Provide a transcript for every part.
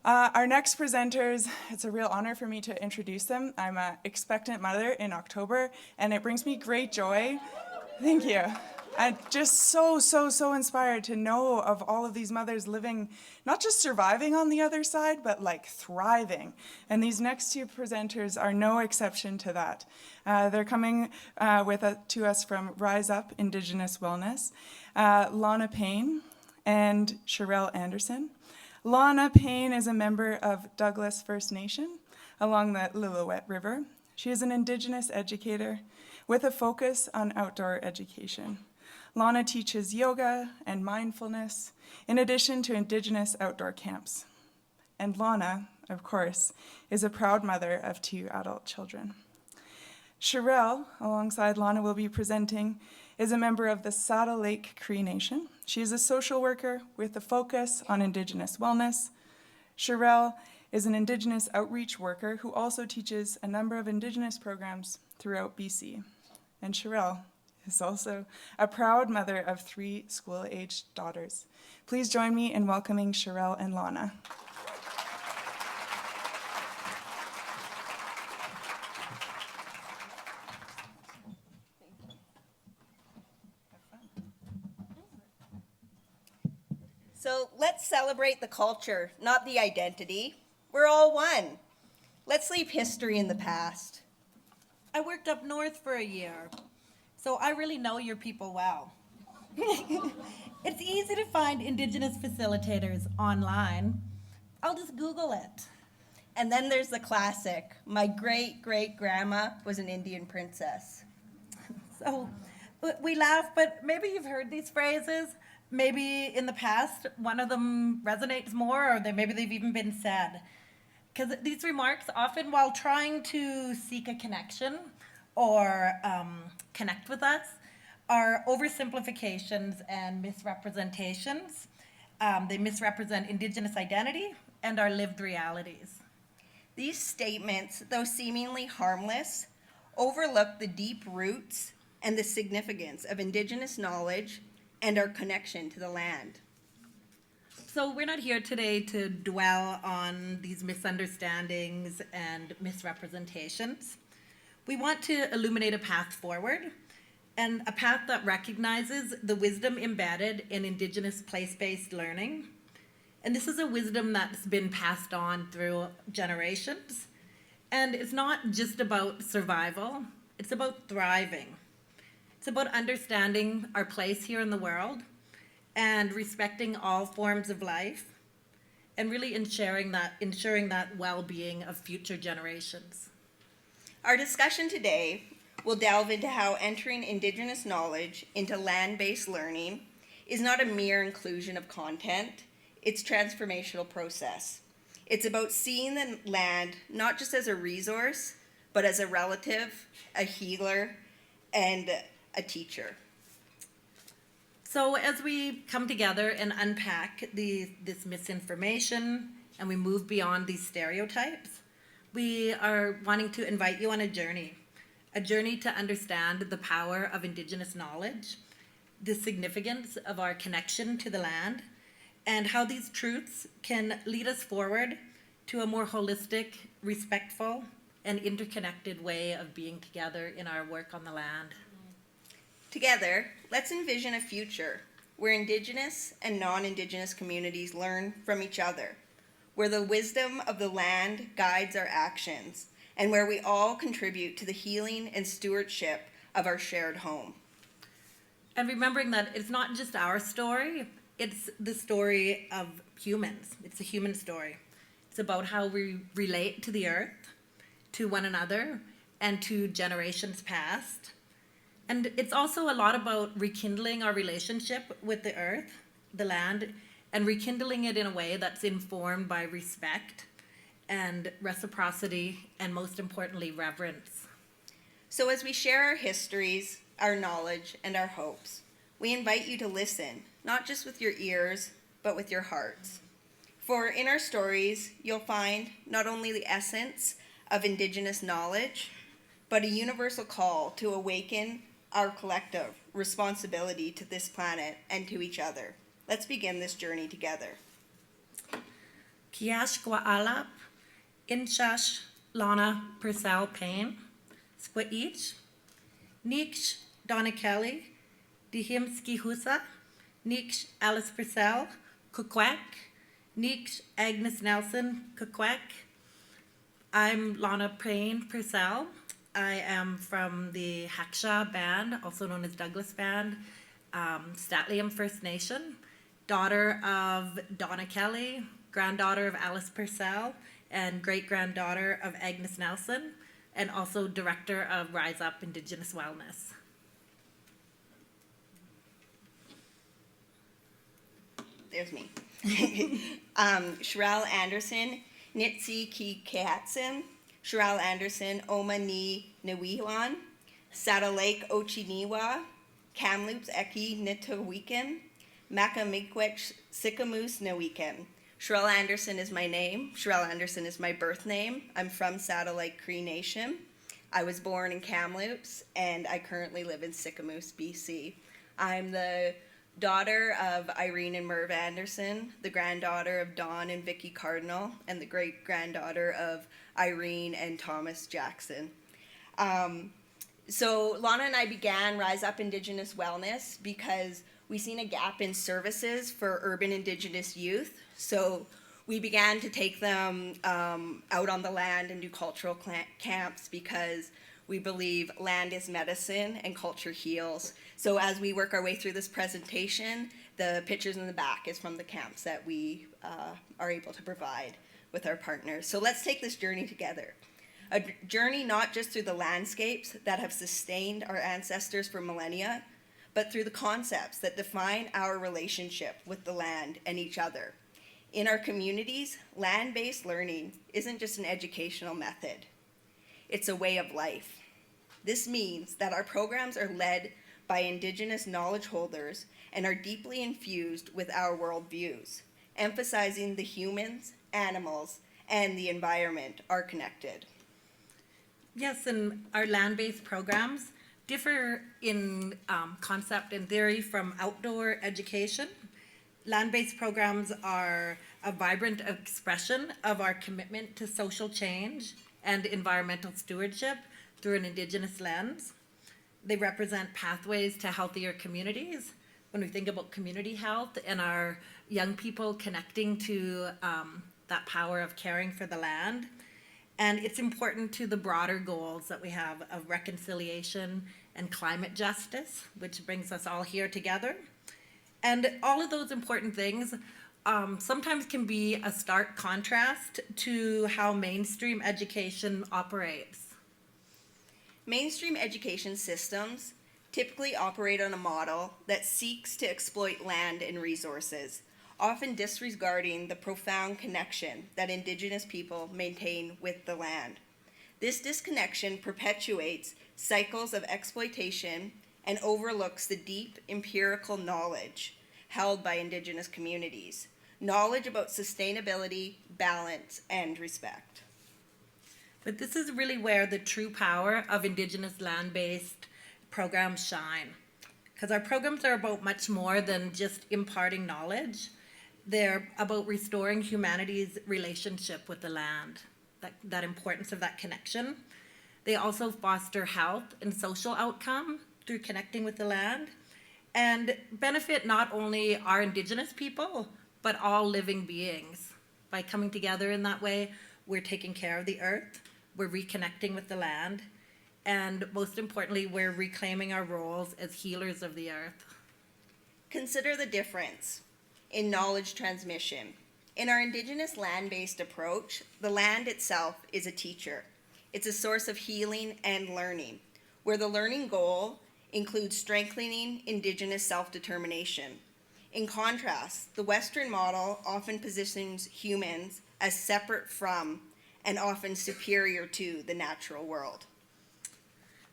Our next presenters, it's a real honor for me to introduce them. I'm an expectant mother in October, and it brings me great joy. Thank you. I'm just so inspired to know of all of these mothers living, not just surviving on the other side, but like thriving. And these next two presenters are no exception to that. They're coming to us from Rise Up Indigenous Wellness, Launa Payne and Sherrelle Anderson. Launa Payne is a member of Douglas First Nation along the Lillooet River. She is an Indigenous educator with a focus on outdoor education. Launa teaches yoga and mindfulness in addition to Indigenous outdoor camps. And Launa, of course, is a proud mother of 2 adult children. Sherrele, alongside Launa, will be presenting, is a member of the Saddle Lake Cree Nation. She is a social worker with a focus on Indigenous wellness. Sherrele is an Indigenous outreach worker who also teaches a number of Indigenous programs throughout BC. And Sherrele is also a proud mother of 3 school-aged daughters. Please join me in welcoming Sherrele and Launa. So let's celebrate the culture, not the identity. We're all one. Let's leave history in the past. I worked up north for a year, so I really know your people well. It's easy to find Indigenous facilitators online. I'll just Google it. And then there's the classic. My great-great-grandma was an Indian princess. So we laugh, but maybe you've heard these phrases. Maybe in the past, one of them resonates more, or maybe they've even been said. Because these remarks, often while trying to seek a connection or connect with us, are oversimplifications and misrepresentations. They misrepresent Indigenous identity and our lived realities. These statements, though seemingly harmless, overlook the deep roots and the significance of Indigenous knowledge and our connection to the land. So we're not here today to dwell on these misunderstandings and misrepresentations. We want to illuminate a path forward, and a path that recognizes the wisdom embedded in Indigenous place-based learning. And this is a wisdom that's been passed on through generations. And it's not just about survival, it's about thriving. It's about understanding our place here in the world and respecting all forms of life and really ensuring that well-being of future generations. Our discussion today will delve into how entering Indigenous knowledge into land-based learning is not a mere inclusion of content, it's a transformational process. It's about seeing the land not just as a resource, but as a relative, a healer, and a teacher. So as we come together and unpack this misinformation and we move beyond these stereotypes, we are wanting to invite you on a journey to understand the power of Indigenous knowledge, the significance of our connection to the land, and how these truths can lead us forward to a more holistic, respectful, and interconnected way of being together in our work on the land. Together, let's envision a future where Indigenous and non-Indigenous communities learn from each other, where the wisdom of the land guides our actions, and where we all contribute to the healing and stewardship of our shared home. And remembering that it's not just our story, it's the story of humans. It's a human story. It's about how we relate to the earth, to one another, and to generations past. And it's also a lot about rekindling our relationship with the earth, the land, and rekindling it in a way that's informed by respect and reciprocity, and most importantly, reverence. So as we share our histories, our knowledge, and our hopes, we invite you to listen, not just with your ears, but with your hearts. For in our stories, you'll find not only the essence of Indigenous knowledge, but a universal call to awaken our collective responsibility to this planet and to each other. Let's begin this journey together. Kiashqua'alap, Inshash Launa Payne, Squa'ich, Niksh Donna Kelly, Dihimski Husa, Niksh Alice Purcell, Kukwak, Niksh Agnes Nelson, Kukwak. I'm Launa Payne Purcell. I am from the Xa'xtsa band, also known as Douglas Band, Statlium First Nation, daughter of Donna Kelly, granddaughter of Alice Purcell, and great-granddaughter of Agnes Nelson, and also director of Rise Up Indigenous Wellness. There's me. Sherrelle Anderson, Nitsi Ki Kehatsin, Sherrelle Anderson, Oma Ni Niwiwan, Saddle Lake Ochiniwa, Kamloops Eki Nitawikan, Makamigwech Sikamoose Nawikan. Sherrelle Anderson is my name. Sherrelle Anderson is my birth name. I'm from Saddle Lake Cree Nation. I was born in Kamloops, and I currently live in Sikamoose, BC. I'm the daughter of Irene and Merv Anderson, the granddaughter of Dawn and Vicky Cardinal, and the great-granddaughter of Irene and Thomas Jackson. So Launa and I began Rise Up Indigenous Wellness because we seen a gap in services for urban Indigenous youth. So we began to take them out on the land and do cultural camps because we believe land is medicine and culture heals. So as we work our way through this presentation, the pictures in the back is from the camps that we are able to provide with our partners. So let's take this journey together. A journey not just through the landscapes that have sustained our ancestors for millennia, but through the concepts that define our relationship with the land and each other. In our communities, land-based learning isn't just an educational method. It's a way of life. This means that our programs are led by Indigenous knowledge holders and are deeply infused with our worldviews, emphasizing the humans, animals, and the environment are connected. Yes, and our land-based programs differ in concept and theory from outdoor education. Land-based programs are a vibrant expression of our commitment to social change and environmental stewardship through an Indigenous lens. They represent pathways to healthier communities. When we think about community health and our young people connecting to that power of caring for the land. And it's important to the broader goals that we have of reconciliation and climate justice, which brings us all here together. And all of those important things sometimes can be a stark contrast to how mainstream education operates. Mainstream education systems typically operate on a model that seeks to exploit land and resources, often disregarding the profound connection that Indigenous people maintain with the land. This disconnection perpetuates cycles of exploitation and overlooks the deep empirical knowledge held by Indigenous communities, knowledge about sustainability, balance, and respect. But this is really where the true power of Indigenous land-based programs shine, because our programs are about much more than just imparting knowledge. They're about restoring humanity's relationship with the land, that importance of that connection. They also foster health and social outcome through connecting with the land, and benefit not only our Indigenous people, but all living beings. By coming together in that way, we're taking care of the earth, we're reconnecting with the land, and most importantly, we're reclaiming our roles as healers of the earth. Consider the difference in knowledge transmission. In our Indigenous land-based approach, the land itself is a teacher. It's a source of healing and learning, where the learning goal includes strengthening Indigenous self-determination. In contrast, the Western model often positions humans as separate from and often superior to the natural world.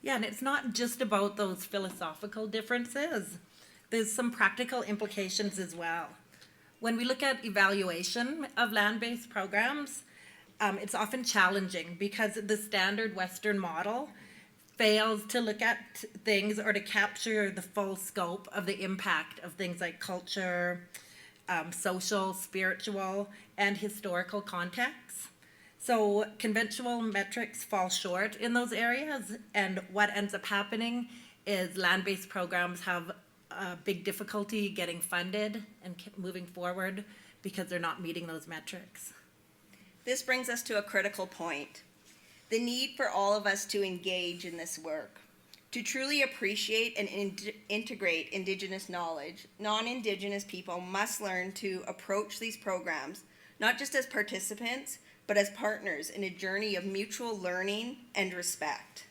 Yeah, and it's not just about those philosophical differences. There's some practical implications as well. When we look at evaluation of land-based programs, it's often challenging because the standard Western model fails to look at things or to capture the full scope of the impact of things like culture, social, spiritual, and historical contexts. So conventional metrics fall short in those areas, and what ends up happening is land-based programs have a big difficulty getting funded and moving forward because they're not meeting those metrics. This brings us to a critical point: the need for all of us to engage in this work. To truly appreciate and integrate Indigenous knowledge, non-Indigenous people must learn to approach these programs not just as participants, but as partners in a journey of mutual learning and respect.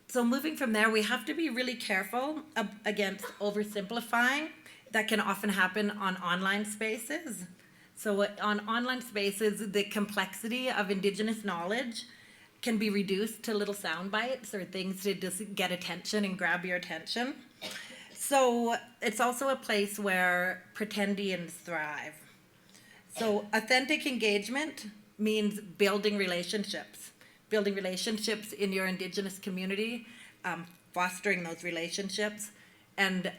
So moving from there, we have to be really careful against oversimplifying. That can often happen on online spaces. So on online spaces, the complexity of Indigenous knowledge can be reduced to little sound bites or things to just get attention and grab your attention. So it's also a place where pretendians thrive. So authentic engagement means building relationships in your Indigenous community, fostering those relationships, and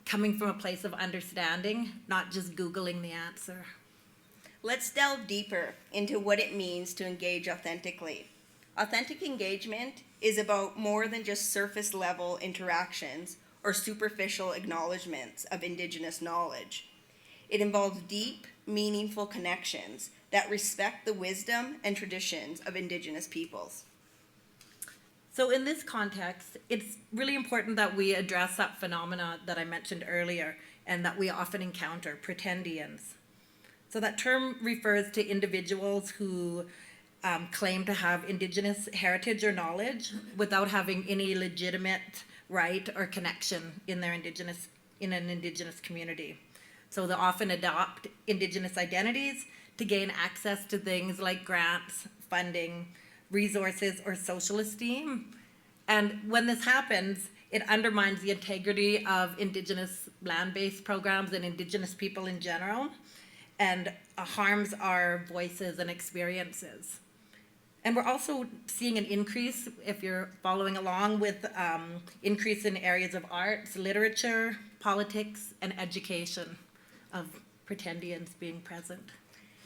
coming from a place of understanding, not just Googling the answer. Let's delve deeper into what it means to engage authentically. Authentic engagement is about more than just surface level interactions or superficial acknowledgements of Indigenous knowledge. It involves deep, meaningful connections that respect the wisdom and traditions of Indigenous peoples. So in this context, it's really important that we address that phenomena that I mentioned earlier and that we often encounter, pretendians. So that term refers to individuals who claim to have Indigenous heritage or knowledge without having any legitimate right or connection in an Indigenous community. So they often adopt Indigenous identities to gain access to things like grants, funding, resources, or social esteem. And when this happens, it undermines the integrity of Indigenous land-based programs and Indigenous people in general, and harms our voices and experiences. And we're also seeing an increase, if you're following along, with increase in areas of arts, literature, politics, and education of pretendians being present.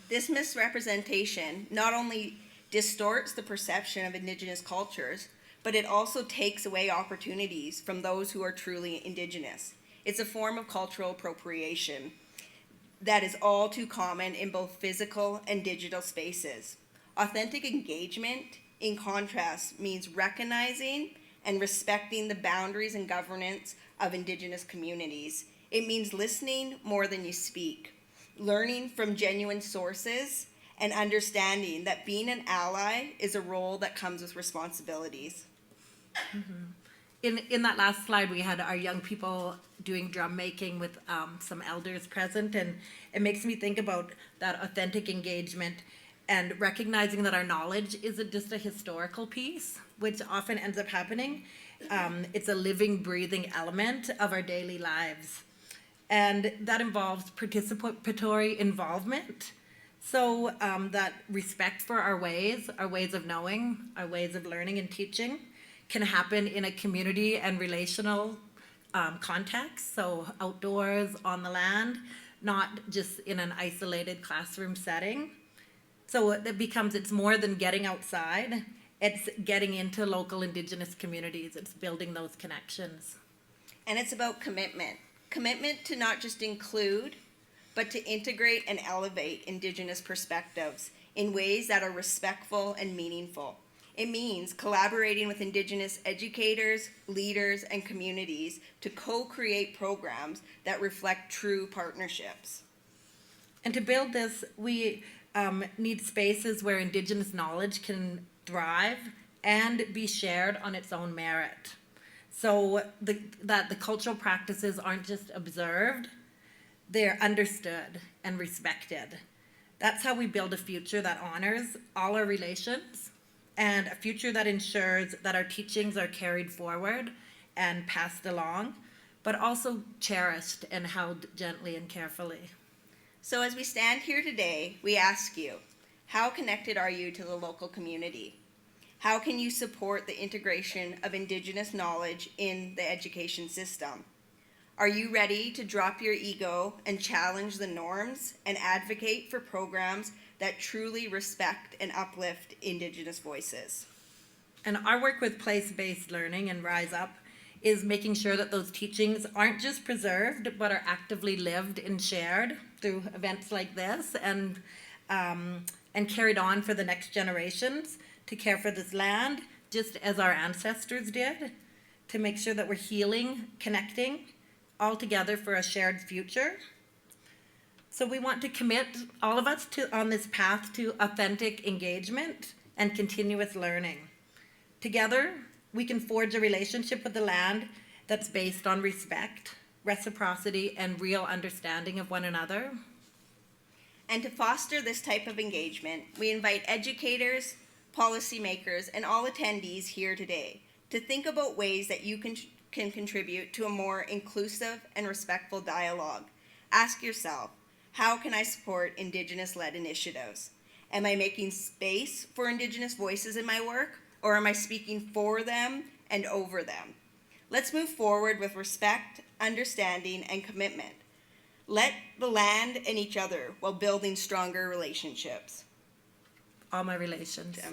This misrepresentation not only distorts the perception of Indigenous cultures, but it also takes away opportunities from those who are truly Indigenous. It's a form of cultural appropriation that is all too common in both physical and digital spaces. Authentic engagement, in contrast, means recognizing and respecting the boundaries and governance of Indigenous communities. It means listening more than you speak, learning from genuine sources, and understanding that being an ally is a role that comes with responsibilities. Mm-hmm. In that last slide, we had our young people doing drum making with some elders present, and it makes me think about that authentic engagement and recognizing that our knowledge isn't just a historical piece, which often ends up happening. It's a living, breathing element of our daily lives. And that involves participatory involvement. So that respect for our ways of knowing, our ways of learning and teaching can happen in a community and relational context. So outdoors, on the land, not just in an isolated classroom setting. So it's more than getting outside. It's getting into local Indigenous communities. It's building those connections. And it's about commitment. Commitment to not just include, but to integrate and elevate Indigenous perspectives in ways that are respectful and meaningful. It means collaborating with Indigenous educators, leaders, and communities to co-create programs that reflect true partnerships. And to build this, we need spaces where Indigenous knowledge can thrive and be shared on its own merit. So that the cultural practices aren't just observed, they're understood and respected. That's how we build a future that honors all our relations and a future that ensures that our teachings are carried forward and passed along, but also cherished and held gently and carefully. So as we stand here today, we ask you, how connected are you to the local community? How can you support the integration of Indigenous knowledge in the education system? Are you ready to drop your ego and challenge the norms and advocate for programs that truly respect and uplift Indigenous voices? And our work with place-based learning and Rise Up is making sure that those teachings aren't just preserved, but are actively lived and shared through events like this, and carried on for the next generations to care for this land, just as our ancestors did, to make sure that we're healing, connecting, all together for a shared future. So we want to commit all of us on this path to authentic engagement and continuous learning. Together, we can forge a relationship with the land that's based on respect, reciprocity, and real understanding of one another. And to foster this type of engagement, we invite educators, policymakers, and all attendees here today to think about ways that you can contribute to a more inclusive and respectful dialogue. Ask yourself, how can I support Indigenous-led initiatives? Am I making space for Indigenous voices in my work, or am I speaking for them and over them? Let's move forward with respect, understanding, and commitment. Let the land and each other while building stronger relationships. All my relations. Yeah.